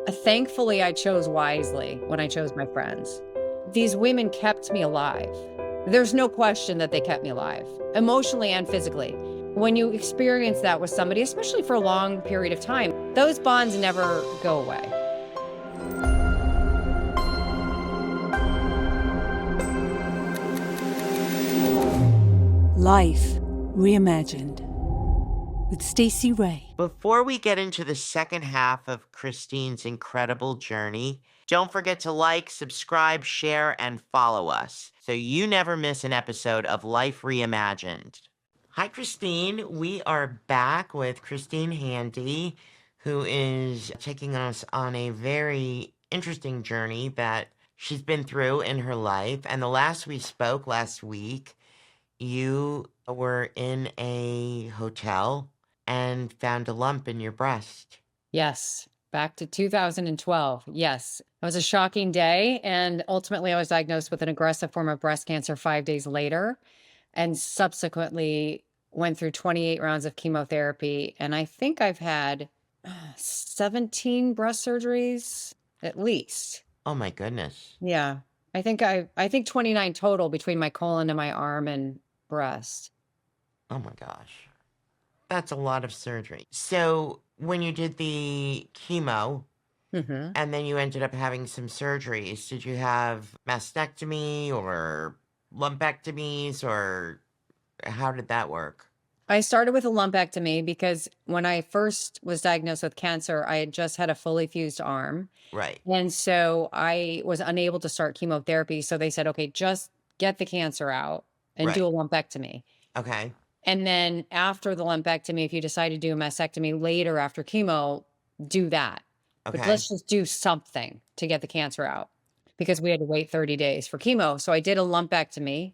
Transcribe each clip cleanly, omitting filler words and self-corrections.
Thankfully, I chose wisely when I chose my friends. These women kept me alive. There's no question that they kept me alive, emotionally and physically. When you experience that with somebody, especially for a long period of time, those bonds never go away. Life Reimagined with Stacey Ray. Before we get into the second half of Christine's incredible journey, don't forget to like, subscribe, share, and follow us so you never miss an episode of Life Reimagined. Hi, Christine. We are back with Christine Handy, who is taking us on a very interesting journey that she's been through in her life. And the last we spoke last week, you were in a hotel and found a lump in your breast. Yes, back to 2012. Yes, it was a shocking day. And ultimately, I was diagnosed with an aggressive form of breast cancer 5 days later, and subsequently went through 28 rounds of chemotherapy. And I think I've had 17 breast surgeries at least. Oh my goodness. Yeah. I think 29 total between my colon and my arm and breast. Oh my gosh. That's a lot of surgery. So when you did the chemo Mm-hmm. and then you ended up having some surgeries, did you have mastectomy or lumpectomies, or how did that work? I started with a lumpectomy because when I first was diagnosed with cancer, I had just had a fully fused arm. Right. And so I was unable to start chemotherapy. So they said, okay, just get the cancer out and do a lumpectomy. Okay. And then after the lumpectomy, if you decide to do a mastectomy later after chemo, do that. But Okay. let's just do something to get the cancer out, because we had to wait 30 days for chemo. So I did a lumpectomy,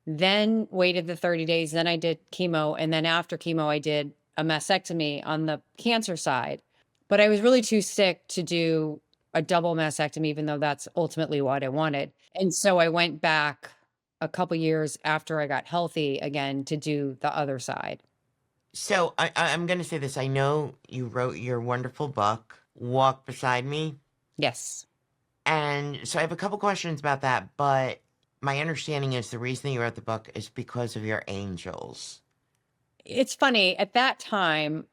then waited the 30 days, then I did chemo. And then after chemo, I did a mastectomy on the cancer side. But I was really too sick to do a double mastectomy, even though that's ultimately what I wanted. And so I went back a couple years after I got healthy again to do the other side. So I'm going to say this. I know you wrote your wonderful book, Walk Beside Me. Yes. And so I have a couple questions about that, but my understanding is the reason that you wrote the book is because of your angels. It's funny. At that time,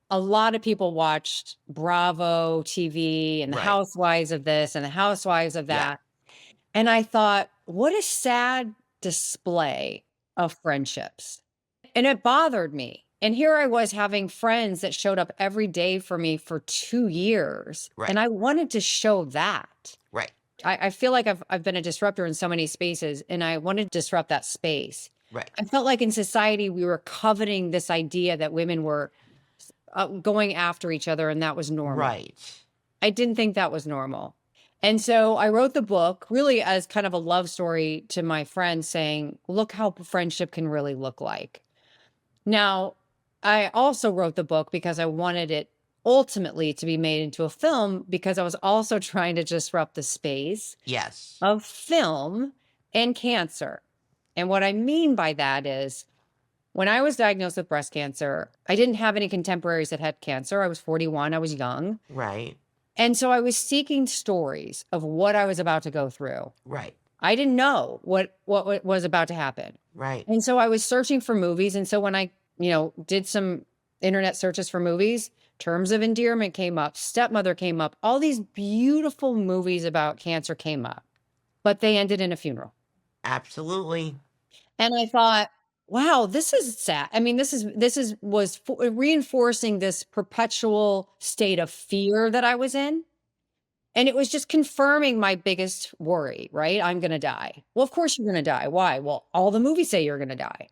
a lot of people watched Bravo TV and the Right. housewives of this and the housewives of Yeah. that. And I thought, what a sad display of friendships. And it bothered me. And here I was having friends that showed up every day for me for 2 years. Right. And I wanted to show that. Right. I feel like I've been a disruptor in so many spaces, and I wanted to disrupt that space. Right. I felt like in society, we were coveting this idea that women were going after each other, and that was normal. Right. I didn't think that was normal. And so I wrote the book really as kind of a love story to my friends, saying, look how friendship can really look like. Now, I also wrote the book because I wanted it ultimately to be made into a film, because I was also trying to disrupt the space Yes. of film and cancer. And what I mean by that is, when I was diagnosed with breast cancer, I didn't have any contemporaries that had cancer. I was 41. I was young. Right. And so I was seeking stories of what I was about to go through. Right. I didn't know what was about to happen. Right. And so I was searching for movies. And so when I, did some internet searches for movies, Terms of Endearment came up, Stepmother came up, all these beautiful movies about cancer came up, but they ended in a funeral. Absolutely. And I thought, wow, this is sad. I mean, was reinforcing this perpetual state of fear that I was in. And it was just confirming my biggest worry, right? I'm going to die. Well, of course you're going to die. Why? Well, all the movies say you're going to die.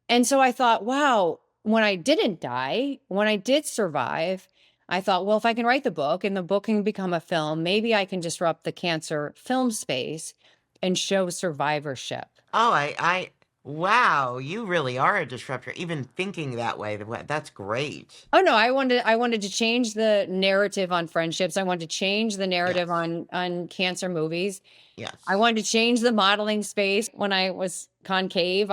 And so I thought, wow, when I didn't die, when I did survive, I thought, well, if I can write the book and the book can become a film, maybe I can disrupt the cancer film space and show survivorship. Oh, wow, you really are a disruptor. Even thinking that way, that's great. Oh no, I wanted to change the narrative on friendships. I wanted to change the narrative Yes. on cancer movies. Yes. I wanted to change the modeling space. When I was concave,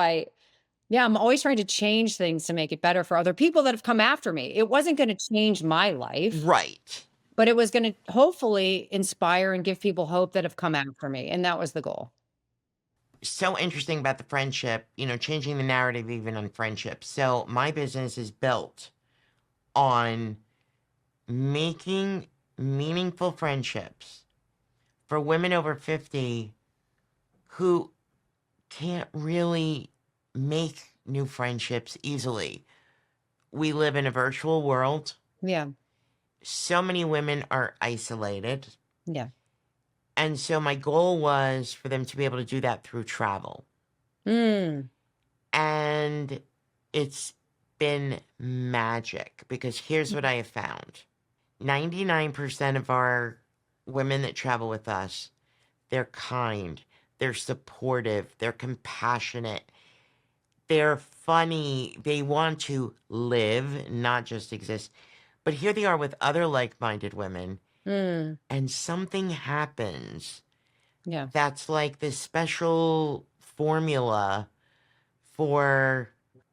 I'm always trying to change things to make it better for other people that have come after me. It wasn't going to change my life. Right. but it was going to hopefully inspire and give people hope that have come after me. And that was the goal. So interesting about the friendship, changing the narrative even on friendship. So my business is built on making meaningful friendships for women over 50 who can't really make new friendships easily. We live in a virtual world. Yeah. So many women are isolated. Yeah. And so my goal was for them to be able to do that through travel. Mm. And it's been magic because here's what I have found. 99% of our women that travel with us, they're kind, they're supportive, they're compassionate, they're funny, they want to live, not just exist. But here they are with other like-minded women, Mm. and something happens Yeah. that's like this special formula for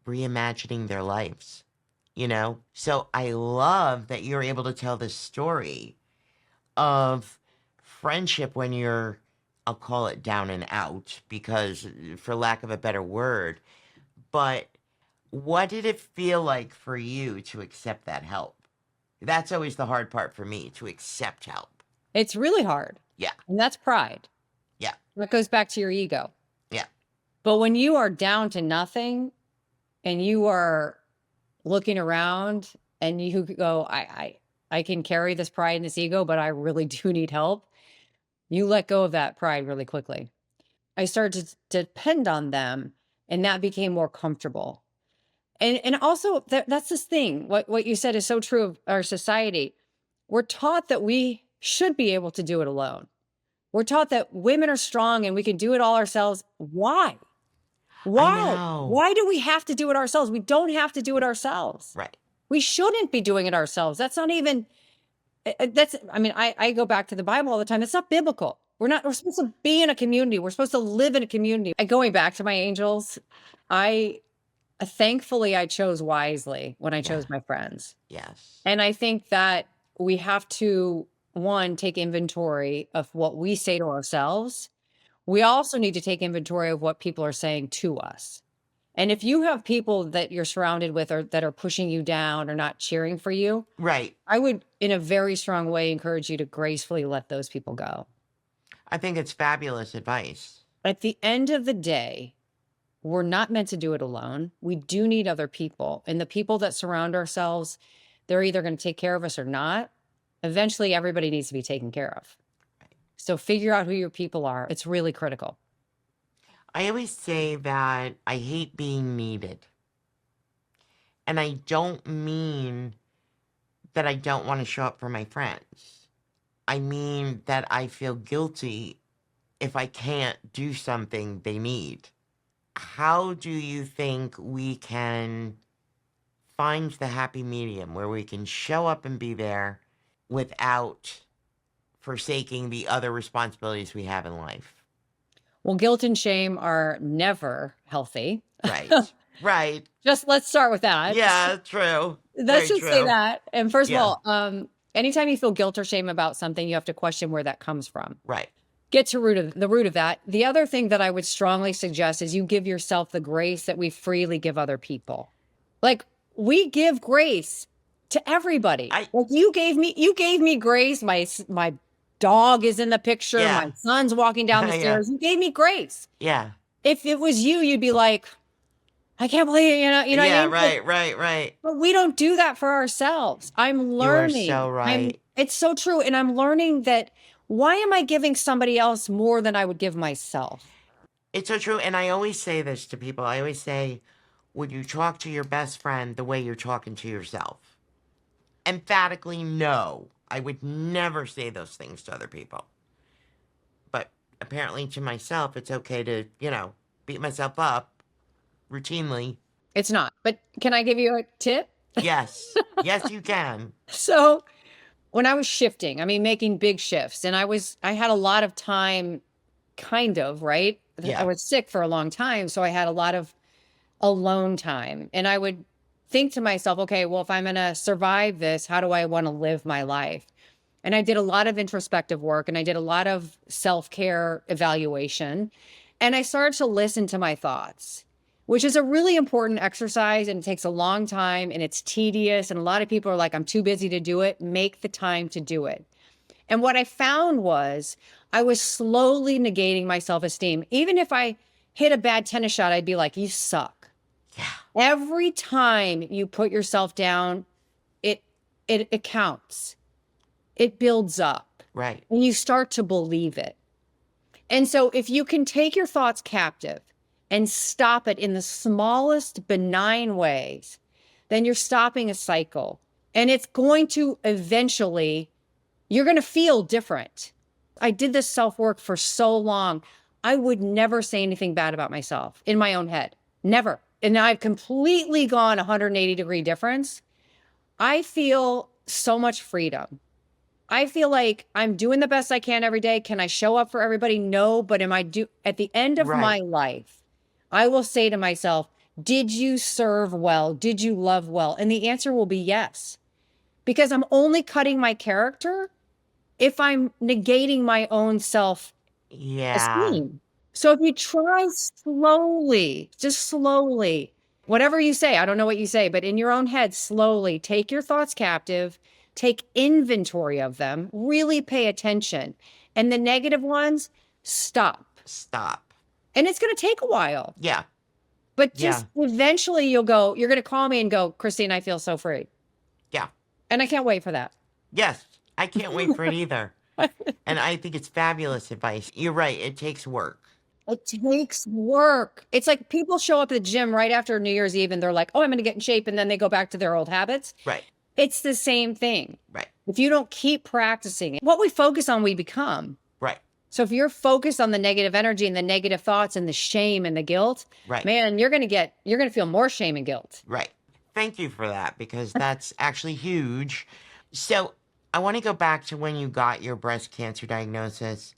reimagining their lives, So I love that you're able to tell this story of friendship when you're, I'll call it down and out, because for lack of a better word, but what did it feel like for you to accept that help? That's always the hard part for me, to accept help. It's really hard. Yeah. And that's pride. Yeah. That goes back to your ego. Yeah. But when you are down to nothing and you are looking around and you go, I can carry this pride and this ego, but I really do need help. You let go of that pride really quickly. I started to depend on them, and that became more comfortable. And also that's this thing. What you said is so true of our society. We're taught that we should be able to do it alone. We're taught that women are strong and we can do it all ourselves. Why? I Why? know. Why do we have to do it ourselves? We don't have to do it ourselves. Right. We shouldn't be doing it ourselves. That's not even, I go back to the Bible all the time. It's not biblical. We're supposed to be in a community. We're supposed to live in a community. Going back to my angels, thankfully I chose wisely when I chose my friends. Yes. And I think that we have to, one, take inventory of what we say to ourselves. We also need to take inventory of what people are saying to us. And if you have people that you're surrounded with or that are pushing you down or not cheering for you, Right. I would, in a very strong way, encourage you to gracefully let those people go. I think it's fabulous advice. At the end of the day, we're not meant to do it alone. We do need other people. And the people that surround ourselves, they're either going to take care of us or not. Eventually, everybody needs to be taken care of. So figure out who your people are. It's really critical. I always say that I hate being needed. And I don't mean that I don't want to show up for my friends. I mean that I feel guilty if I can't do something they need. How do you think we can find the happy medium where we can show up and be there without forsaking the other responsibilities we have in life? Well, guilt and shame are never healthy. Right. Right. Just let's start with that. Yeah, true. Let's Very just say true. that. And first Yeah. of all, anytime you feel guilt or shame about something, you have to question where that comes from. Right. Get to the root of that. The other thing that I would strongly suggest is you give yourself the grace that we freely give other people. Like, we give grace to everybody. Like you gave me grace. My dog is in the picture. Yeah. My son's walking down the Yeah. stairs. You gave me grace. Yeah. If it was you, you'd be like, I can't believe it, you know what I mean? Right. But we don't do that for ourselves. I'm learning. You are so right. It's so true. And I'm learning that why am I giving somebody else more than I would give myself? It's so true. And I always say this to people. I always say, would you talk to your best friend the way you're talking to yourself? Emphatically, no. I would never say those things to other people. But apparently to myself, it's okay to, beat myself up routinely. It's not. But can I give you a tip? Yes. Yes, you can. So when I was shifting, making big shifts, and I had a lot of time, kind of, right? Yeah. I was sick for a long time, so I had a lot of alone time. And I would think to myself, okay, well, if I'm going to survive this, how do I want to live my life? And I did a lot of introspective work and I did a lot of self-care evaluation. And I started to listen to my thoughts, which is a really important exercise. And it takes a long time and it's tedious. And a lot of people are like, I'm too busy to do it. Make the time to do it. And what I found was I was slowly negating my self-esteem. Even if I hit a bad tennis shot, I'd be like, you suck. Yeah. Every time you put yourself down, it counts. It builds up. Right. And you start to believe it. And so if you can take your thoughts captive and stop it in the smallest benign ways, then you're stopping a cycle. And it's going to eventually, you're going to feel different. I did this self-work for so long. I would never say anything bad about myself in my own head. Never. And now I've completely gone 180-degree difference. I feel so much freedom. I feel like I'm doing the best I can every day. Can I show up for everybody? No, but at the end of my life, I will say to myself, did you serve well? Did you love well? And the answer will be yes, because I'm only cutting my character if I'm negating my own self-esteem. So if you try slowly, just slowly, whatever you say, I don't know what you say, but in your own head, slowly take your thoughts captive, take inventory of them, really pay attention. And the negative ones, stop. And it's going to take a while. Yeah. But just eventually you're going to call me and go, Christine, I feel so free. Yeah. And I can't wait for that. Yes. I can't wait for it either. And I think it's fabulous advice. You're right. It takes work. It takes work. It's like people show up at the gym right after New Year's Eve and they're like, oh, I'm going to get in shape. And then they go back to their old habits. Right. It's the same thing. Right. If you don't keep practicing it, what we focus on, we become. Right. So if you're focused on the negative energy and the negative thoughts and the shame and the guilt, man, you're going to feel more shame and guilt. Right. Thank you for that, because that's actually huge. So I want to go back to when you got your breast cancer diagnosis.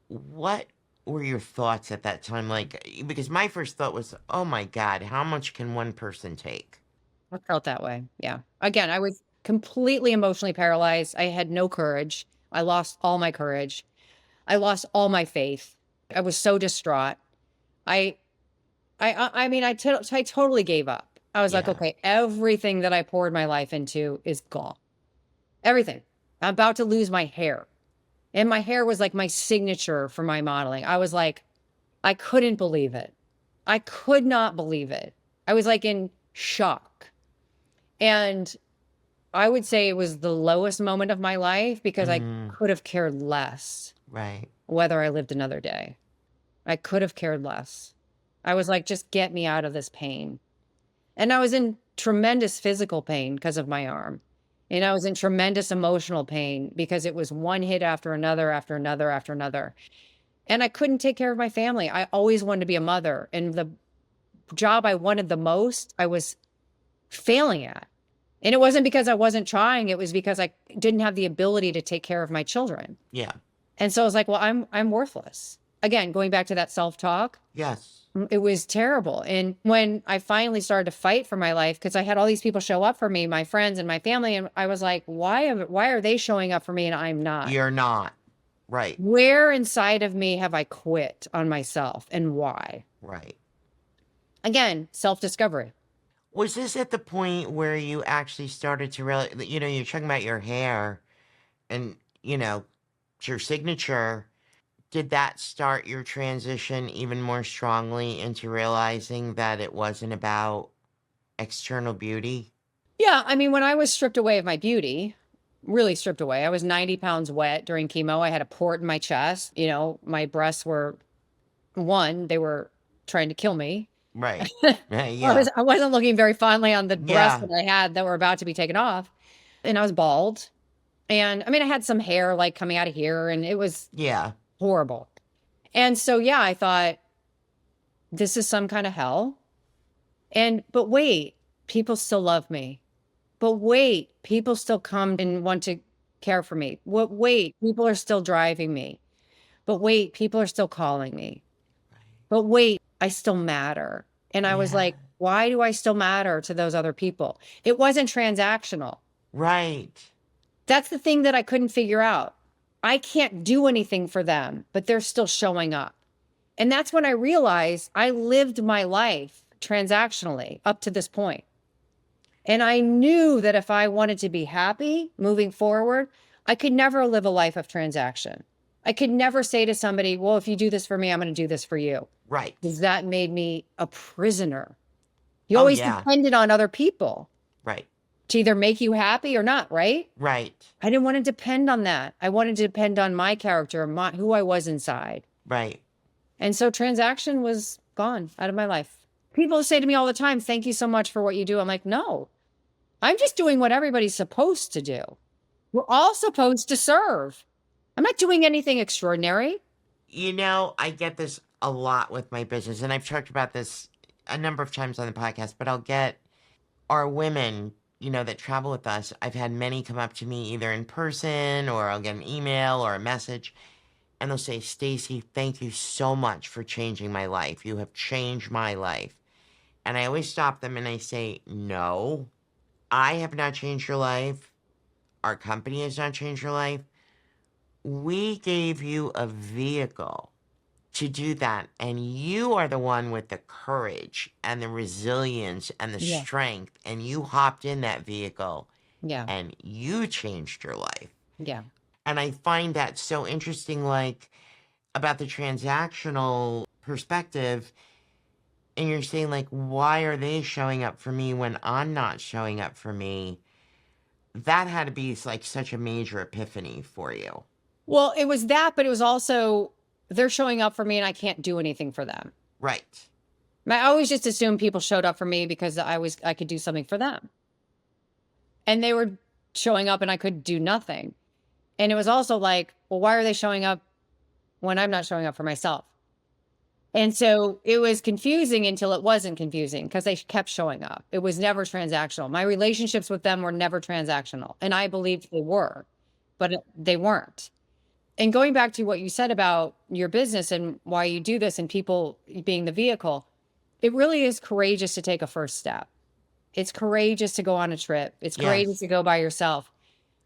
What were your thoughts at that time? Like, because my first thought was, oh my God, how much can one person take? I felt that way. Yeah. Again, I was completely emotionally paralyzed. I had no courage. I lost all my courage. I lost all my faith. I was so distraught. I mean, I totally gave up. I was like, okay, everything that I poured my life into is gone. Everything. I'm about to lose my hair. And my hair was like my signature for my modeling. I was like, I couldn't believe it. I could not believe it. I was like in shock. And I would say it was the lowest moment of my life because I could have cared less whether I lived another day. I could have cared less. I was like, just get me out of this pain. And I was in tremendous physical pain because of my arm. And I was in tremendous emotional pain because it was one hit after another, after another, after another. And I couldn't take care of my family. I always wanted to be a mother. And the job I wanted the most, I was failing at. And it wasn't because I wasn't trying. It was because I didn't have the ability to take care of my children. Yeah. And so I was like, well, I'm worthless. Again, going back to that self-talk. Yes. It was terrible. And when I finally started to fight for my life, because I had all these people show up for me, my friends and my family, and I was like, why are they showing up for me and I'm not? You're not. Right. Where inside of me have I quit on myself and why? Right. Again, self-discovery. Was this at the point where you actually started to realize, you're talking about your hair and, your signature. Did that start your transition even more strongly into realizing that it wasn't about external beauty? Yeah. I mean, when I was stripped away of my beauty, really stripped away, I was 90 pounds wet during chemo. I had a port in my chest. My breasts were, they were trying to kill me. Right. Yeah. I wasn't looking very fondly on the breasts that I had that were about to be taken off. And I was bald. And I mean, I had some hair like coming out of here and it was horrible. And so, I thought this is some kind of hell. But wait, people still love me. But wait, people still come and want to care for me. Wait, people are still driving me. But wait, people are still calling me. But wait, I still matter. And I was like, why do I still matter to those other people? It wasn't transactional. Right. That's the thing that I couldn't figure out. I can't do anything for them, but they're still showing up. And that's when I realized I lived my life transactionally up to this point. And I knew that if I wanted to be happy moving forward, I could never live a life of transaction. I could never say to somebody, well, if you do this for me, I'm going to do this for you. Right. Because that made me a prisoner. You Oh, always yeah. depended on other people Right. to either make you happy or not, right? Right. I didn't want to depend on that. I wanted to depend on my character, who I was inside. Right. And so transaction was gone out of my life. People say to me all the time, thank you so much for what you do. I'm like, no, I'm just doing what everybody's supposed to do. We're all supposed to serve. I'm not doing anything extraordinary. You know, I get this a lot with my business, and I've talked about this a number of times on the podcast, but I'll get our women, that travel with us. I've had many come up to me either in person or I'll get an email or a message, and they'll say, Stacey, thank you so much for changing my life. You have changed my life. And I always stop them and I say, no, I have not changed your life. Our company has not changed your life. We gave you a vehicle to do that. And you are the one with the courage and the resilience and the Yeah. strength. And you hopped in that vehicle Yeah. and you changed your life. Yeah. And I find that so interesting, like about the transactional perspective. And you're saying, like, why are they showing up for me when I'm not showing up for me? That had to be like such a major epiphany for you. Well, it was that, but it was also they're showing up for me and I can't do anything for them. Right. I always just assumed people showed up for me because I could do something for them. And they were showing up and I could do nothing. And it was also like, well, why are they showing up when I'm not showing up for myself? And so it was confusing until it wasn't confusing because they kept showing up. It was never transactional. My relationships with them were never transactional. And I believed they were, but they weren't. And going back to what you said about your business and why you do this and people being the vehicle, it really is courageous to take a first step. It's courageous to go on a trip. It's courageous Yes. to go by yourself.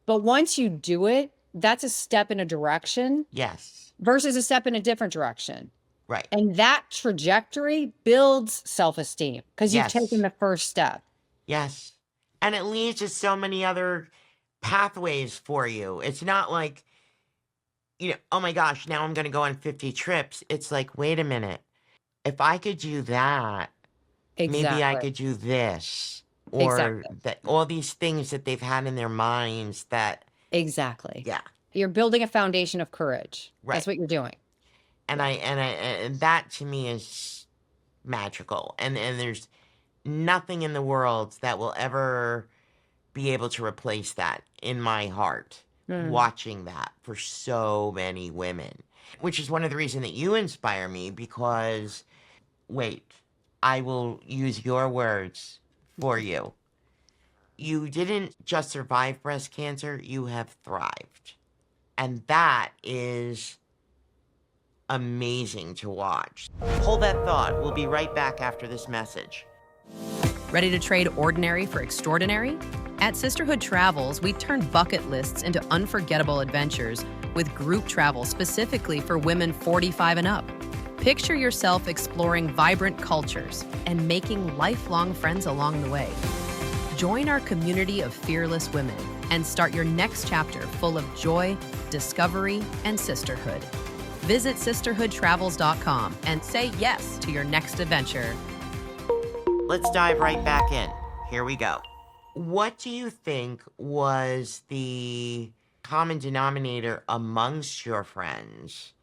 But once you do it, that's a step in a direction Yes. versus a step in a different direction. Right. And that trajectory builds self-esteem because you've Yes. taken the first step. Yes. And it leads to so many other pathways for you. It's not like, oh my gosh, now I'm going to go on 50 trips. It's like, wait a minute. If I could do that, maybe I Exactly. could do this. Or Exactly. that all these things that they've had in their minds that, Exactly. yeah. You're building a foundation of courage. Right. That's what you're doing. And that to me is magical. And there's nothing in the world that will ever be able to replace that in my heart. Watching that for so many women, which is one of the reasons that you inspire me because, wait, I will use your words for you. You didn't just survive breast cancer, you have thrived. And that is amazing to watch. Hold that thought. We'll be right back after this message. Ready to trade ordinary for extraordinary? At Sisterhood Travels, we turn bucket lists into unforgettable adventures with group travel specifically for women 45 and up. Picture yourself exploring vibrant cultures and making lifelong friends along the way. Join our community of fearless women and start your next chapter full of joy, discovery, and sisterhood. Visit sisterhoodtravels.com and say yes to your next adventure. Let's dive right back in. Here we go. What do you think was the common denominator amongst your friends,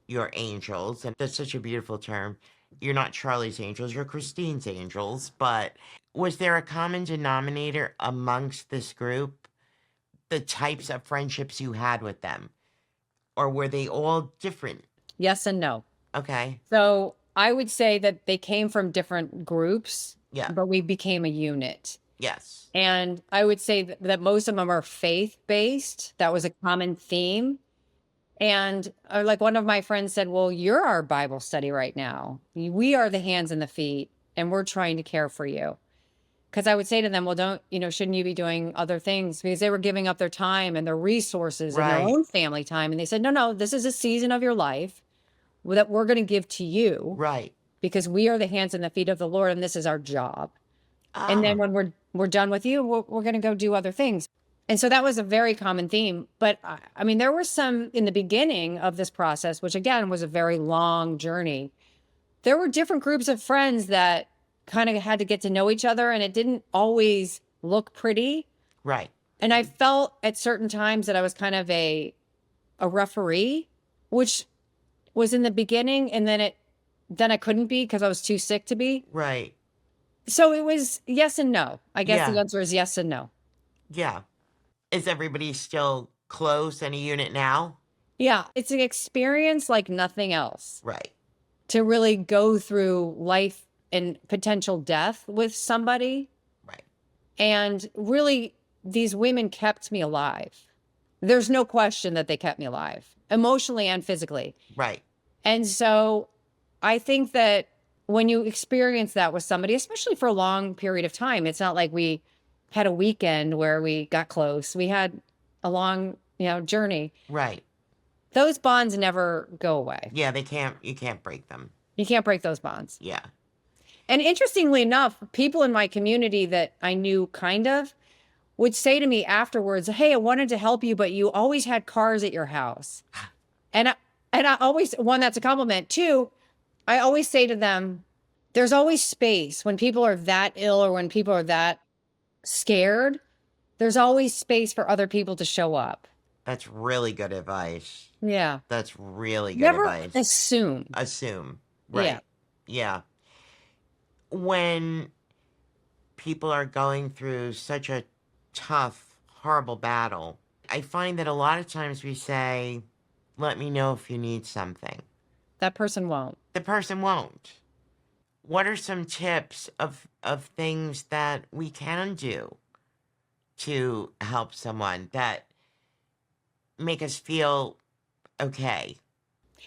your angels? And that's such a beautiful term. You're not Charlie's angels, you're Christine's angels. But was there a common denominator amongst this group? The types of friendships you had with them? Or were they all different? Yes and no. Okay. So I would say that they came from different groups, Yeah. but we became a unit. Yes. And I would say that most of them are faith-based. That was a common theme. And like one of my friends said, well, you're our Bible study right now. We are the hands and the feet, and we're trying to care for you. Because I would say to them, well, shouldn't you be doing other things? Because they were giving up their time and their resources and their Right. own family time. And they said, no, this is a season of your life that we're going to give to you Right. because we are the hands and the feet of the Lord, and this is our job. And then Ah, when we're done with you, we're going to go do other things. And so that was a very common theme. But I mean, there were some in the beginning of this process, which again was a very long journey. There were different groups of friends that kind of had to get to know each other, and it didn't always look pretty. right. And I felt at certain times that I was kind of a referee, which was in the beginning, and then I couldn't be because I was too sick to be. Right. So it was yes and no. I guess the Yeah. answer is yes and no. Yeah. Is everybody still close in a unit now? Yeah, it's an experience like nothing else Right. to really go through life and potential death with somebody. Right. And really, these women kept me alive. There's no question that they kept me alive, emotionally and physically. Right. And so I think that when you experience that with somebody, especially for a long period of time, it's not like we had a weekend where we got close. We had a long, journey. Right. Those bonds never go away. Yeah, you can't break them. You can't break those bonds. Yeah. And interestingly enough, people in my community that I knew kind of would say to me afterwards, hey, I wanted to help you, but you always had cars at your house. And I always, one, that's a compliment. Two, I always say to them, there's always space when people are that ill or when people are that scared. There's always space for other people to show up. That's really good advice. Yeah. That's really good Never advice. assume. Assume. Right. Yeah. Yeah. When people are going through such a tough, horrible battle, I find that a lot of times we say, let me know if you need something. That person won't. The person won't. What are some tips of things that we can do to help someone that make us feel okay?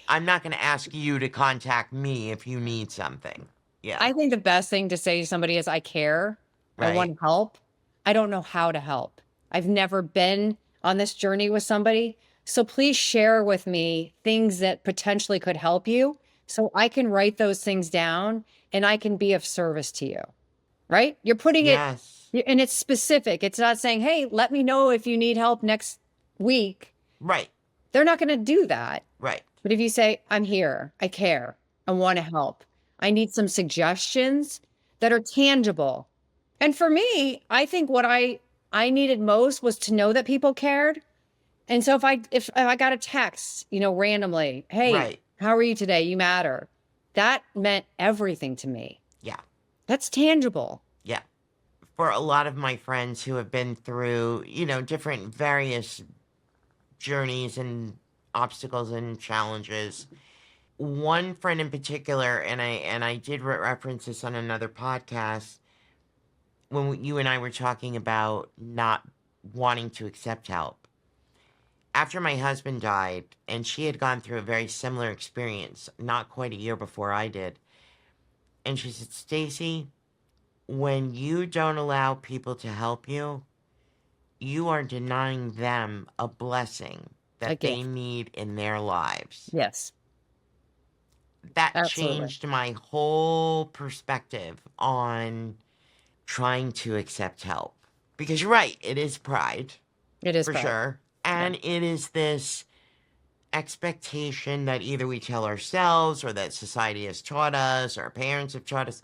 I'm not going to ask you to contact me if you need something. Yeah. I think the best thing to say to somebody is, I care. I Right. want help. I don't know how to help. I've never been on this journey with somebody. So please share with me things that potentially could help you so I can write those things down and I can be of service to you. Right? You're putting Yes. it, and it's specific. It's not saying, hey, let me know if you need help next week. Right. They're not going to do that. Right. But if you say, I'm here, I care, I want to help, I need some suggestions that are tangible. And for me, I think what I needed most was to know that people cared. And so if I got a text, randomly, hey, Right. how are you today? You matter. That meant everything to me. Yeah. That's tangible. Yeah. For a lot of my friends who have been through, different various journeys and obstacles and challenges, one friend in particular, and I did reference this on another podcast when you and I were talking about not wanting to accept help. After my husband died, and she had gone through a very similar experience, not quite a year before I did, and she said, Stacey, when you don't allow people to help you, you are denying them a blessing that they gift. need in their lives. Yes. That Absolutely. changed my whole perspective on trying to accept help. Because you're right, it is pride, It is for pride. sure. And it is this expectation that either we tell ourselves or that society has taught us or our parents have taught us.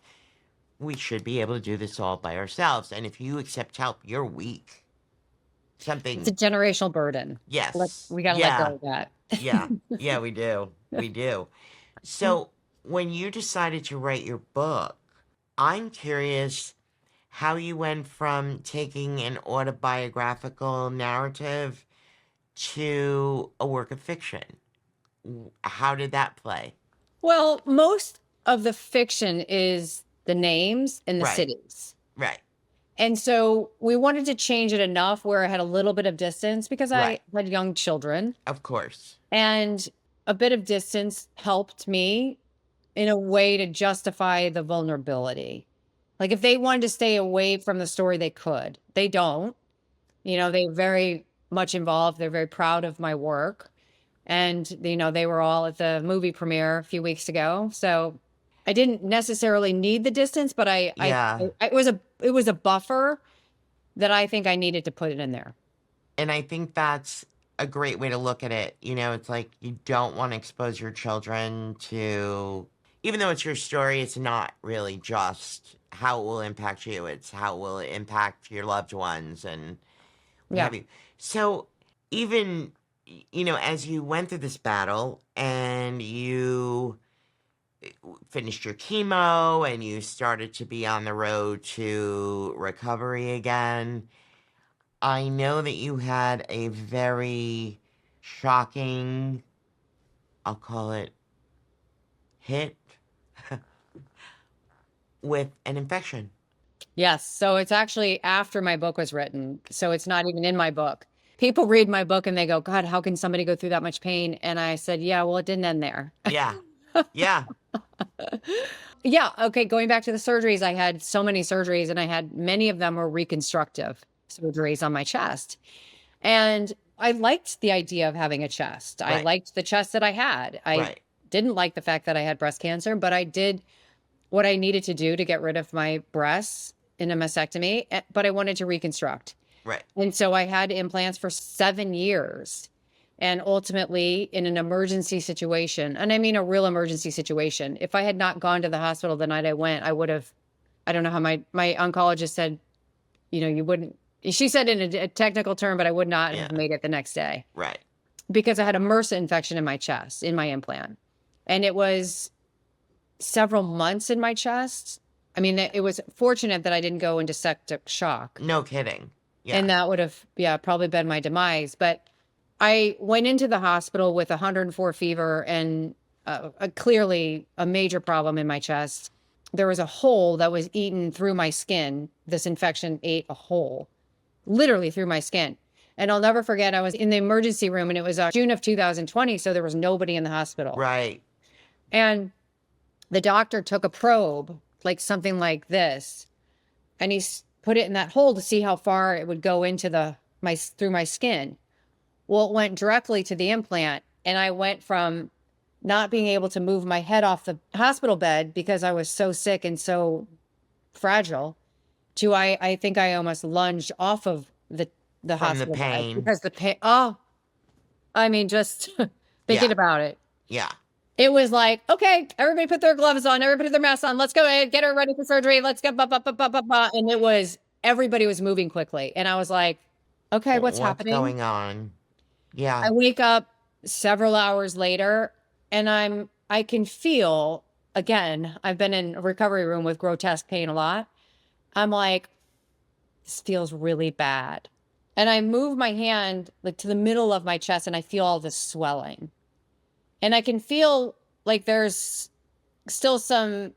We should be able to do this all by ourselves. And if you accept help, you're weak. Something. It's a generational burden. Yes. We got to let go of that. Yeah. Yeah, we do. We do. So when you decided to write your book, I'm curious how you went from taking an autobiographical narrative to a work of fiction. How did that play? Well, most of the fiction is the names and the Right. cities. Right. And so we wanted to change it enough where I had a little bit of distance because Right. I had young children, Of course. and a bit of distance helped me in a way to justify the vulnerability. Like if they wanted to stay away from the story, they could. They don't. They're very much involved. They're very proud of my work. And, they were all at the movie premiere a few weeks ago. So I didn't necessarily need the distance, but Yeah. it was a buffer that I think I needed to put it in there. And I think that's a great way to look at it. It's like you don't want to expose your children to, even though it's your story, it's not really just how it will impact you, it's how it will impact your loved ones and what Yeah. have you. So even, as you went through this battle and you finished your chemo and you started to be on the road to recovery again, I know that you had a very shocking, I'll call it, hit with an infection. Yes. So it's actually after my book was written. So it's not even in my book. People read my book and they go, God, how can somebody go through that much pain? And I said, yeah, well, it didn't end there. Yeah. Yeah. Yeah. Okay. Going back to the surgeries, I had so many surgeries and many of them were reconstructive surgeries on my chest. And I liked the idea of having a chest. I Right. liked the chest that I had. I Right. didn't like the fact that I had breast cancer, but I did what I needed to do to get rid of my breasts in a mastectomy, but I wanted to reconstruct. Right. And so I had implants for 7 years. And ultimately, in an emergency situation, and I mean a real emergency situation, if I had not gone to the hospital the night I went, I would have, I don't know how my oncologist said, you wouldn't, she said in a technical term, but I would not have made it the next day. Right. Because I had a MRSA infection in my chest, in my implant. And it was several months in my chest. I mean, it was fortunate that I didn't go into septic shock. No kidding. Yeah. And that would have, probably been my demise. But I went into the hospital with 104 fever and clearly a major problem in my chest. There was a hole that was eaten through my skin. This infection ate a hole, literally through my skin. And I'll never forget, I was in the emergency room and it was June of 2020. So there was nobody in the hospital. Right. And the doctor took a probe, like something like this, and he put it in that hole to see how far it would go into through my skin. Well, it went directly to the implant, and I went from not being able to move my head off the hospital bed because I was so sick and so fragile to I think I almost lunged off of the From hospital the bed pain. because the pain. Oh, I mean, just thinking about it. Yeah. It was like, okay, everybody put their gloves on, everybody put their masks on. Let's go ahead, get her ready for surgery. Let's go, and it was, everybody was moving quickly. And I was like, okay, what's happening? What's going on? Yeah. I wake up several hours later and I can feel, again, I've been in a recovery room with grotesque pain a lot. I'm like, this feels really bad. And I move my hand like to the middle of my chest and I feel all this swelling. And I can feel like there's still something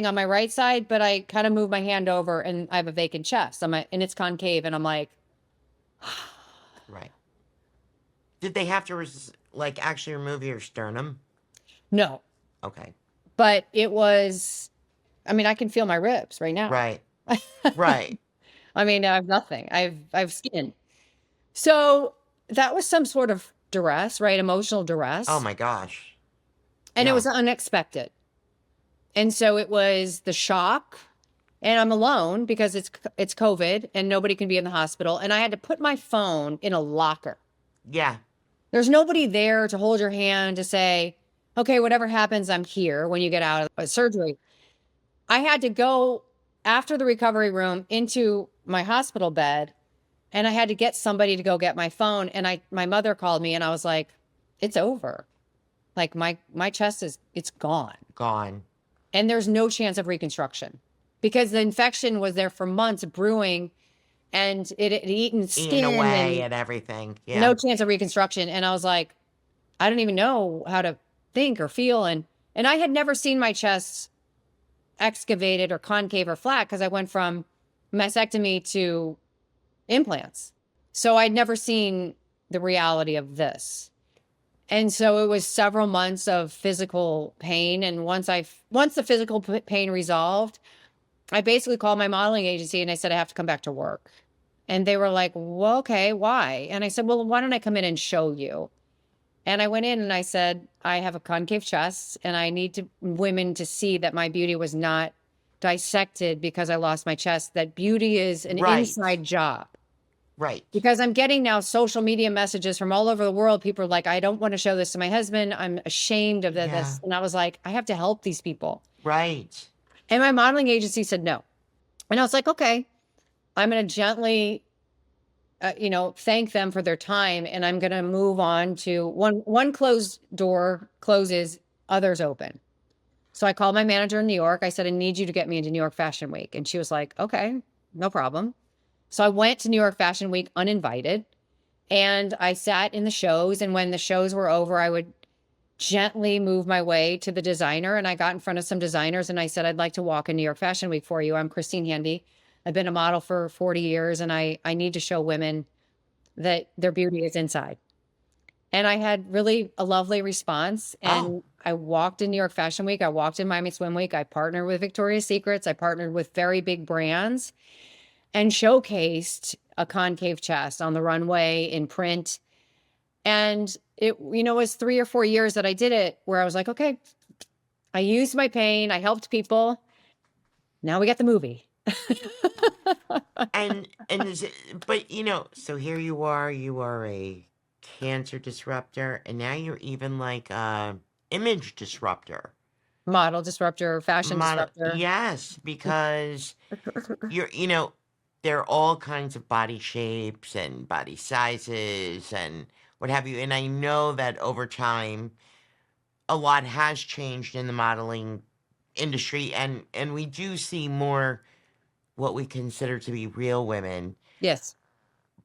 on my right side, but I kind of move my hand over and I have a vacant chest. And it's concave and I'm like, Right. Did they have to actually remove your sternum? no. Okay. But it was, I mean, I can feel my ribs right now. Right. Right. I mean, I have nothing. I have skin. So that was some sort of duress, right? Emotional duress. Oh my gosh. And Yeah. it was unexpected. And so it was the shock, and I'm alone because it's COVID and nobody can be in the hospital. And I had to put my phone in a locker. Yeah. There's nobody there to hold your hand to say, okay, whatever happens, I'm here when you get out of surgery. I had to go after the recovery room into my hospital bed, and I had to get somebody to go get my phone. And my mother called me and I was like, it's over. Like my chest it's gone. Gone. And there's no chance of reconstruction because the infection was there for months brewing and it had eaten skin Eating away and everything. Yeah. no chance of reconstruction. And I was like, I don't even know how to think or feel. And I had never seen my chest excavated or concave or flat because I went from mastectomy to implants. So I'd never seen the reality of this. And so it was several months of physical pain. And once the physical pain resolved, I basically called my modeling agency and I said, I have to come back to work. And they were like, well, okay, why? And I said, well, why don't I come in and show you? And I went in and I said, I have a concave chest and I need women to see that my beauty was not dissected because I lost my chest, that beauty is an Right. inside job. Right. Because I'm getting now social media messages from all over the world. People are like, I don't want to show this to my husband. I'm ashamed of this. Yeah. And I was like, I have to help these people. Right. And my modeling agency said no. And I was like, okay, I'm going to gently, thank them for their time. And I'm going to move on to one closed door closes, others open. So I called my manager in New York. I said, I need you to get me into New York Fashion Week. And she was like, okay, no problem. So I went to New York Fashion Week uninvited and I sat in the shows. And when the shows were over, I would gently move my way to the designer. And I got in front of some designers and I said, I'd like to walk in New York Fashion Week for you. I'm Christine Handy. I've been a model for 40 years and I need to show women that their beauty is inside. And I had really a lovely response. And I walked in New York Fashion Week. I walked in Miami Swim Week. I partnered with Victoria's Secrets. I partnered with very big brands and showcased a concave chest on the runway in print. And it, was 3 or 4 years that I did it where I was like, okay, I used my pain. I helped people. Now we got the movie. So here you are a cancer disruptor, and now you're even like a image disruptor. Model disruptor, fashion disruptor. Yes, because there are all kinds of body shapes and body sizes and what have you. And I know that over time, a lot has changed in the modeling industry, and we do see more what we consider to be real women. Yes.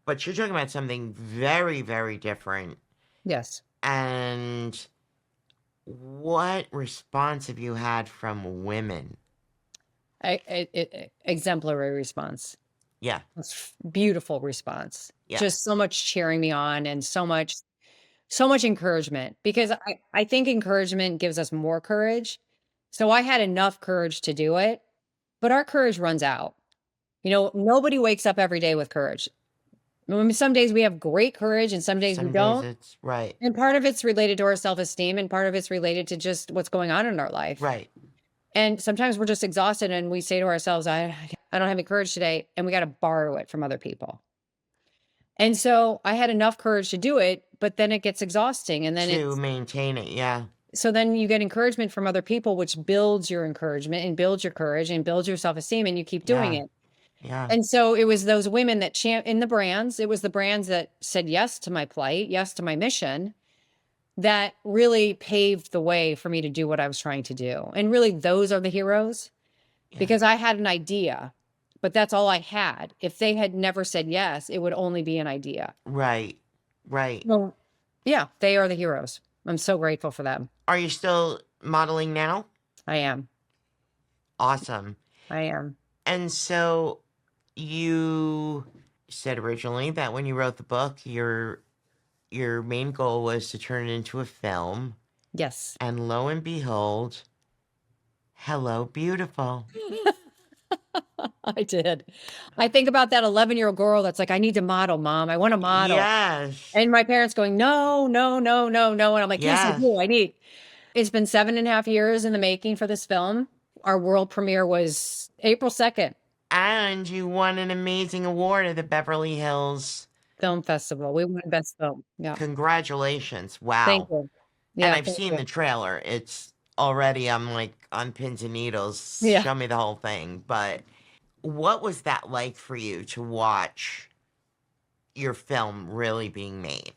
But you're talking about something very, very different. Yes. And what response have you had from women? Exemplary response. Yeah. Beautiful response. Yeah. Just so much cheering me on and so much encouragement, because I think encouragement gives us more courage. So I had enough courage to do it, but our courage runs out. Nobody wakes up every day with courage. I mean, some days we have great courage and some days we don't. It's right. And part of it's related to our self-esteem and part of it's related to just what's going on in our life. Right. And sometimes we're just exhausted and we say to ourselves, I don't have any courage today. And we got to borrow it from other people. And so I had enough courage to do it, but then it gets exhausting. And then to maintain it. Yeah. So then you get encouragement from other people, which builds your encouragement and builds your courage and builds your self-esteem, and you keep doing it. Yeah. And so it was those women that in the brands, it was the brands that said yes to my plight, yes to my mission, that really paved the way for me to do what I was trying to do. And really, those are the heroes, because I had an idea, but that's all I had. If they had never said yes, it would only be an idea. Right. Right. Well, yeah, they are the heroes. I'm so grateful for them. Are you still modeling now? I am. Awesome. I am. And so you said originally that when you wrote the book, your main goal was to turn it into a film. Yes. And lo and behold, hello, beautiful. I did. I think about that 11-year-old girl that's like, I need to model, Mom. I want to model. Yes. And my parents going, no, no, no, no, no. And I'm like, yes, I do. I need. It's been 7.5 years in the making for this film. Our world premiere was April 2nd. And you won an amazing award at the Beverly Hills Film Festival. We won Best Film. Yeah. Congratulations. Wow. Thank you. Yeah, and I've seen the trailer. It's already, I'm like on pins and needles. Yeah. Show me the whole thing. But what was that like for you to watch your film really being made?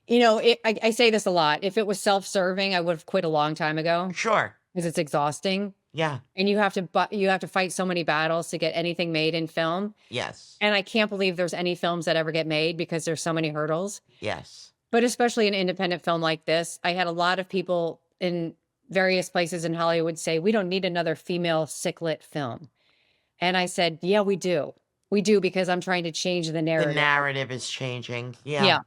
I say this a lot. If it was self-serving, I would have quit a long time ago. Sure. Because it's exhausting. Yeah. And you have to fight so many battles to get anything made in film. Yes. And I can't believe there's any films that ever get made because there's so many hurdles. Yes. But especially an independent film like this, I had a lot of people in various places in Hollywood say, we don't need another female sicklit film. And I said, yeah, we do. We do, because I'm trying to change the narrative. The narrative is changing. Yeah. Yeah.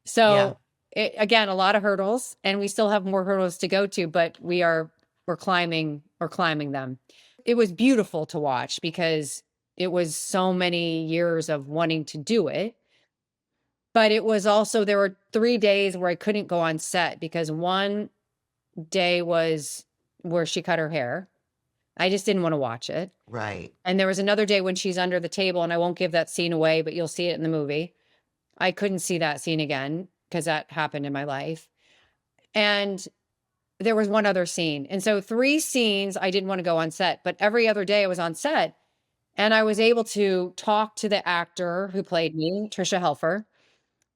So again, a lot of hurdles, and we still have more hurdles to go to, but we're climbing them. was beautiful to watch because it was so many years of wanting to do it. But it was also, there were 3 days where I couldn't go on set because one day was where she cut her hair. I just didn't want to watch it. Right. And there was another day when she's under the table, and I won't give that scene away, but you'll see it in the movie. I couldn't see that scene again because that happened in my life. And there was one other scene. And so 3 scenes I didn't want to go on set, but every other day I was on set and I was able to talk to the actor who played me, Trisha Helfer.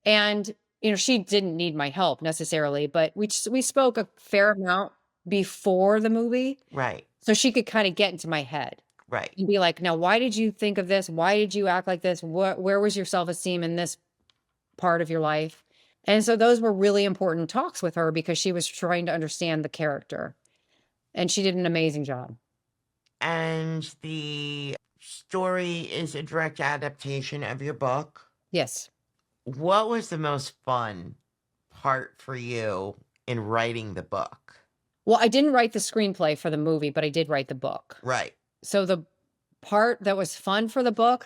And, she didn't need my help necessarily, but we spoke a fair amount before the movie. Right. So she could kind of get into my head. Right. And be like, now, why did you think of this? Why did you act like this? Where was your self-esteem in this part of your life? And so those were really important talks with her because she was trying to understand the character. And she did an amazing job. And the story is a direct adaptation of your book. Yes. What was the most fun part for you in writing the book? Well, I didn't write the screenplay for the movie, but I did write the book. Right. So the part that was fun for the book,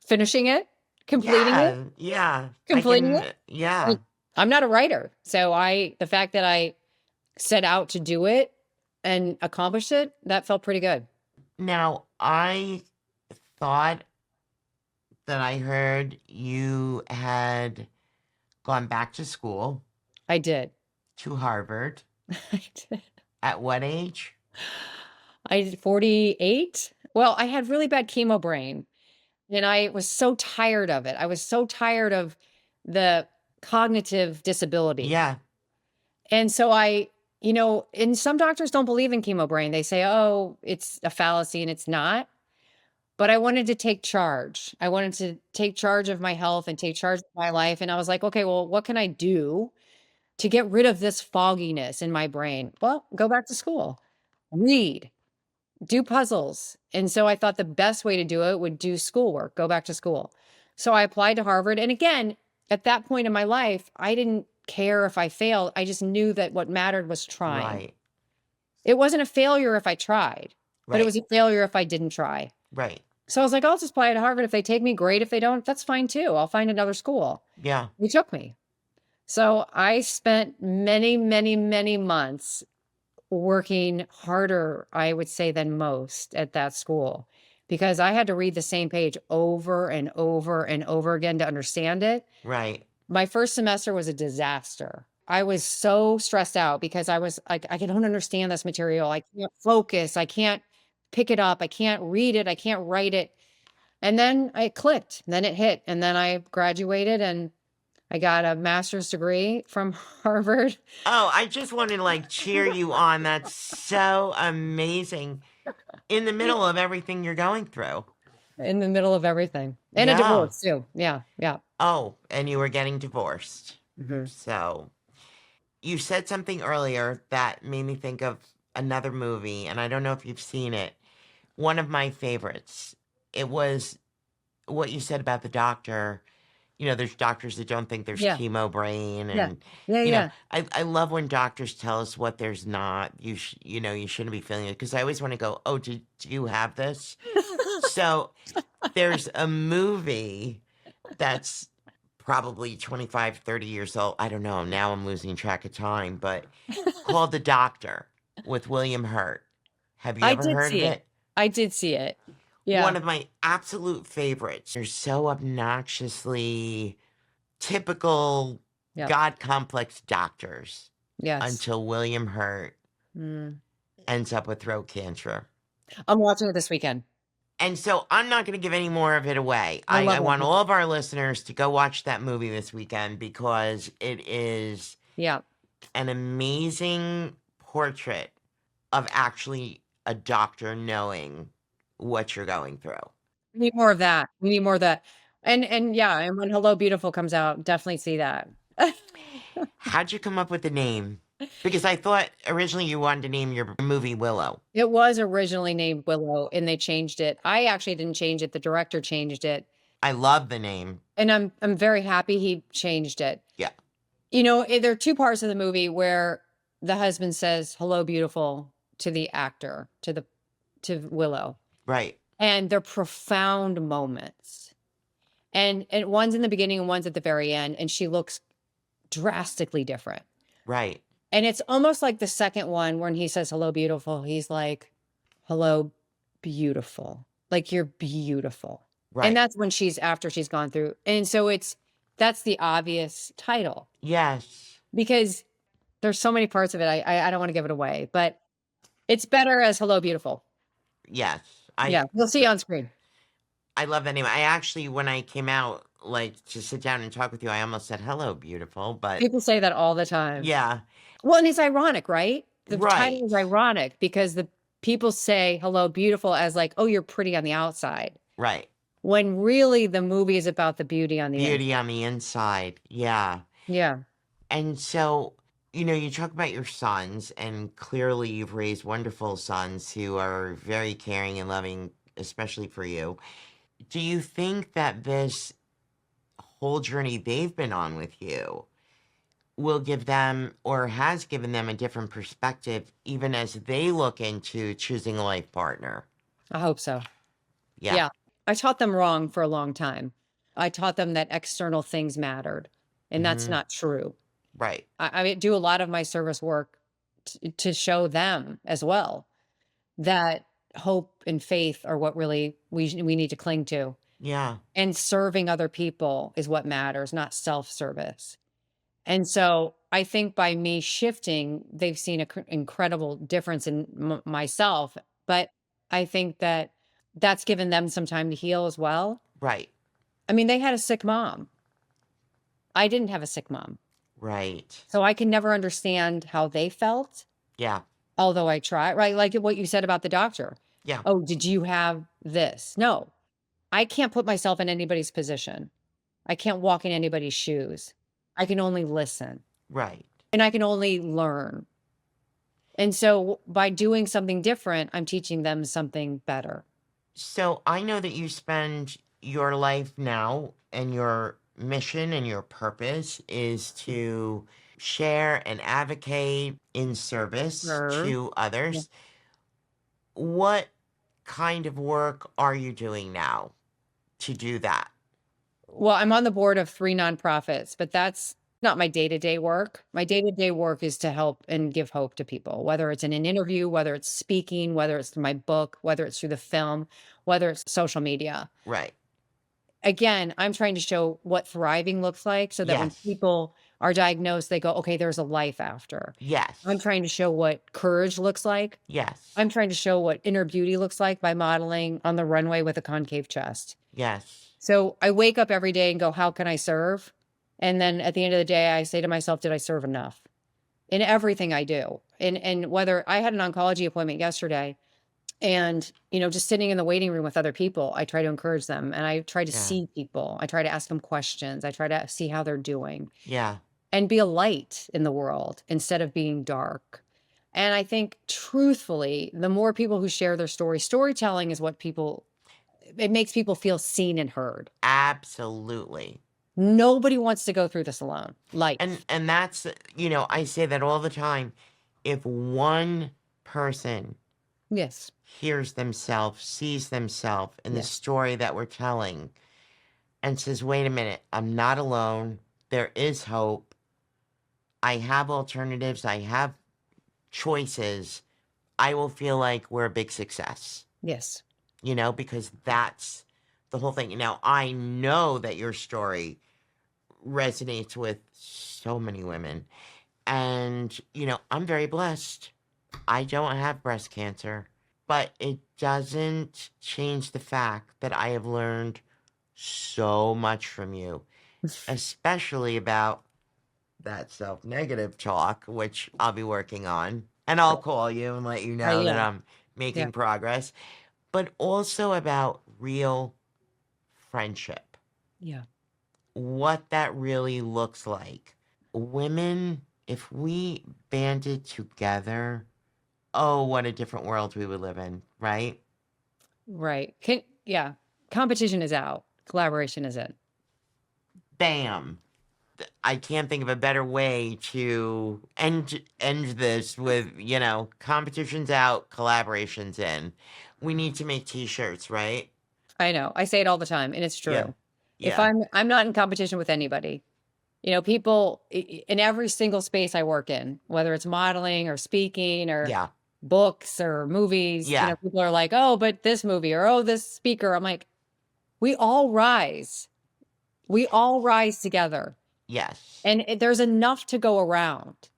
finishing it, completing it. Yeah. Completing it? Yeah. I'm not a writer. So the fact that I set out to do it and accomplish it, that felt pretty good. Now, I thought that I heard you had gone back to school. I did. To Harvard. I did. At what age? I did 48. Well, I had really bad chemo brain and I was so tired of it. I was so tired of the cognitive disability. Yeah. And so and some doctors don't believe in chemo brain. They say, oh, it's a fallacy, and it's not. But I wanted to take charge. I wanted to take charge of my health and take charge of my life. And I was like, okay, well, what can I do to get rid of this fogginess in my brain? Well, go back to school, read, do puzzles. And so I thought the best way to do it would do schoolwork, go back to school. So I applied to Harvard. And again, at that point in my life, I didn't care if I failed. I just knew that what mattered was trying. Right. It wasn't a failure if I tried, but Right. it was a failure if I didn't try. Right. So I was like, I'll just apply to Harvard. If they take me, great. If they don't, that's fine too. I'll find another school. Yeah. They took me. So I spent many, many, many months working harder, I would say, than most at that school because I had to read the same page over and over and over again to understand it. Right. My first semester was a disaster. I was so stressed out because I was like, I don't understand this material. I can't focus. I can't pick it up. I can't read it. I can't write it. And then I clicked. Then it hit. And then I graduated and I got a master's degree from Harvard. Oh, I just want to cheer you on. That's so amazing. In the middle of everything you're going through. In the middle of everything. And a divorce too. Yeah. Yeah. Oh, and you were getting divorced. Mm-hmm. So you said something earlier that made me think of another movie, and I don't know if you've seen it. One of my favorites. It was what you said about the doctor. There's doctors that don't think there's chemo brain, and I love when doctors tell us what there's not. You shouldn't be feeling it because I always want to go, oh, do you have this? So there's a movie that's probably 25, 30 years old. I don't know. Now I'm losing track of time, but called The Doctor with William Hurt. Have you ever heard of it? I did see it. Yeah. One of my absolute favorites. They're so obnoxiously typical God complex doctors. Yes. Until William Hurt ends up with throat cancer. I'm watching it this weekend. And so I'm not going to give any more of it away. I want all of our listeners to go watch that movie this weekend because it is an amazing portrait of actually a doctor knowing what you're going through. We need more of that. We need more of that. And when Hello Beautiful comes out, definitely see that. How'd you come up with the name? Because I thought originally you wanted to name your movie Willow. It was originally named Willow and they changed it. I actually didn't change it. The director changed it. I love the name. And I'm very happy he changed it. Yeah. There are 2 parts of the movie where the husband says, "Hello, beautiful," to the actor, to Willow. Right. And they're profound moments. And one's in the beginning and one's at the very end, and she looks drastically different. Right. And it's almost like the second one when he says, "Hello, beautiful," he's like, "Hello, beautiful." Like, "You're beautiful." Right. And that's when after she's gone through. And so that's the obvious title Yes. because there's so many parts of it. I don't want to give it away, but it's better as "Hello, beautiful." Yes. Yeah, you'll see on screen. I love that name. I actually, when I came out, like, to sit down and talk with you, I almost said, "Hello, beautiful," but People say that all the time. yeah. Well, and it's ironic, right? The title Right. is ironic because the people say "Hello, beautiful" as like, "Oh, you're pretty on the outside," Right. when really the movie is about the beauty on the inside. Beauty on the inside. Yeah. Yeah. And so, you talk about your sons, and clearly you've raised wonderful sons who are very caring and loving, especially for you. Do you think that this whole journey they've been on with you will give them, or has given them, a different perspective, even as they look into choosing a life partner? I hope so. Yeah. Yeah. I taught them wrong for a long time. I taught them that external things mattered, and that's Mhm. not true. Right. I do a lot of my service work to show them as well that hope and faith are what really we need to cling to. Yeah. And serving other people is what matters, not self-service. And so I think by me shifting, they've seen an incredible difference in myself. But I think that that's given them some time to heal as well. Right. I mean, they had a sick mom. I didn't have a sick mom. Right. So I can never understand how they felt, Yeah. although I try, right? Like what you said about the doctor. Yeah. Oh, did you have this? No, I can't put myself in anybody's position. I can't walk in anybody's shoes. I can only listen Right. and I can only learn. And so by doing something different, I'm teaching them something better. So I know that you spend your life now, and your mission and your purpose is to share and advocate in service Sure. to Yeah. others. What kind of work are you doing now to do that? Well, I'm on the board of 3 nonprofits, but that's not my day-to-day work. My day-to-day work is to help and give hope to people, whether it's in an interview, whether it's speaking, whether it's through my book, whether it's through the film, whether it's social media. Right. Again, I'm trying to show what thriving looks like so that when Yes. people are diagnosed, they go, "Okay, there's a life after." Yes. I'm trying to show what courage looks like. Yes. I'm trying to show what inner beauty looks like by modeling on the runway with a concave chest. Yes. So I wake up every day and go, "How can I serve?" And then at the end of the day, I say to myself, "Did I serve enough?" In everything I do. And whether I had an oncology appointment yesterday and, just sitting in the waiting room with other people, I try to encourage them and I try to Yeah. see people. I try to ask them questions. I try to see how they're doing Yeah. and be a light in the world instead of being dark. And I think truthfully, the more people who share their storytelling is what it makes people feel seen and heard. Absolutely. Nobody wants to go through this alone. Life. And that's, I say that all the time. If one person Yes. hears themselves, sees themselves in the Yes. story that we're telling, and says, "Wait a minute, I'm not alone. There is hope. I have alternatives. I have choices." I will feel like we're a big success, Yes. because that's the whole thing. Now, I know that your story resonates with so many women. And, I'm very blessed. I don't have breast cancer, but it doesn't change the fact that I have learned so much from you, especially about that self-negative talk, which I'll be working on. And I'll call you and let you know that Yeah. I'm making Yeah. progress, but also about real friendship, Yeah. what that really looks like. Women, if we banded together, oh, what a different world we would live in, right? Right. Yeah. Competition is out. Collaboration is in. Bam. I can't think of a better way to end this with, competition's out, collaborations in. We need to make t-shirts, right? I know. I say it all the time, and it's Yeah. true. If Yeah. I'm not in competition with anybody. People in every single space I work in, whether it's modeling or speaking or Yeah. books or movies, Yeah. people are like, "Oh, but this movie," or "Oh, this speaker." I'm like, we all rise. We all rise together. Yes. And there's enough to go around.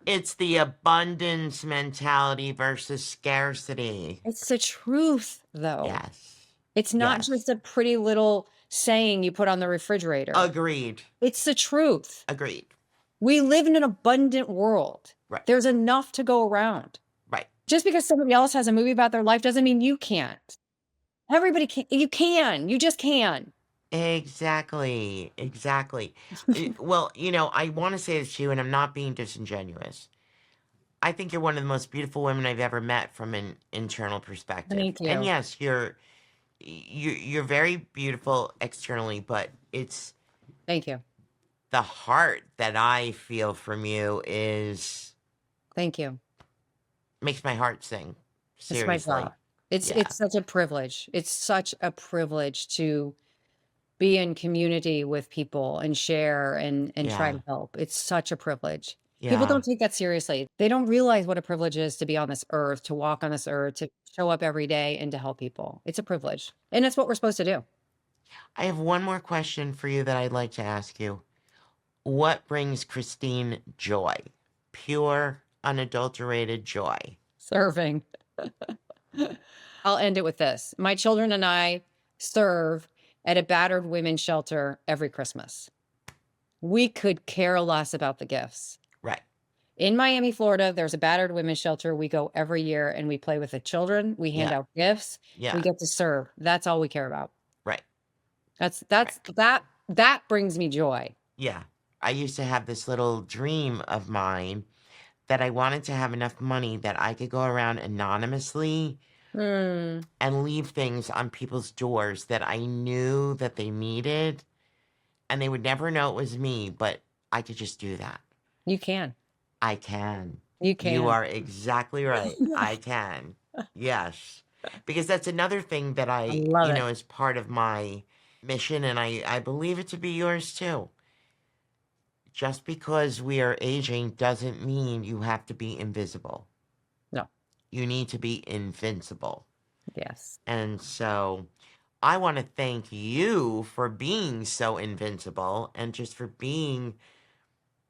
It's the abundance mentality versus scarcity. It's the truth, though. Yes. It's not Yes. just a pretty little saying you put on the refrigerator. Agreed. It's the truth. Agreed. We live in an abundant world. Right. There's enough to go around. Right. Just because somebody else has a movie about their life doesn't mean you can't. Everybody can. You can. You just can. Exactly. Exactly. Well, I want to say this to you, and I'm not being disingenuous. I think you're one of the most beautiful women I've ever met from an internal perspective. Thank And you. yes, you're very beautiful externally, but it's Thank you. the heart that I feel from you is Thank you. makes my heart sing. It's my Seriously. job. It's Yeah. such a privilege. It's such a privilege to be in community with people and share and try Yeah. to help. It's such a privilege. People Yeah. don't take that seriously. They don't realize what a privilege it is to be on this earth, to walk on this earth, to show up every day and to help people. It's a privilege. And it's what we're supposed to do. I have one more question for you that I'd like to ask you. What brings Christine joy? Pure, unadulterated joy. Serving. I'll end it with this. My children and I serve at a battered women's shelter every Christmas. We could care less about the gifts. Right. In Miami, Florida, there's a battered women's shelter. We go every year and we play with the children. We hand Yeah. out gifts. Yeah. We get to serve. That's all we care about. Right. That brings me joy. Yeah. I used to have this little dream of mine that I wanted to have enough money that I could go around anonymously Hmm. and leave things on people's doors that I knew that they needed, and they would never know it was me, but I could just do that. You can. I can. You can. You are exactly right. I can. Yes. Because that's another thing that I love it. is part of my mission, and I believe it to be yours too. Just because we are aging doesn't mean you have to be invisible. No. You need to be invincible. Yes. And so I want to thank you for being so invincible and just for being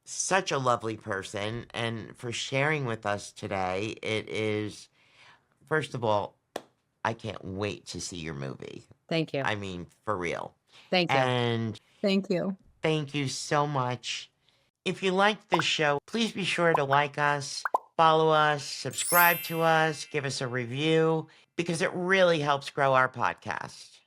such a lovely person and for sharing with us today. It is, first of all, I can't wait to see your movie. Thank you. I mean, for real. Thank you. And Thank you. thank you so much. If you liked this show, please be sure to like us, follow us, subscribe to us, give us a review, because it really helps grow our podcast.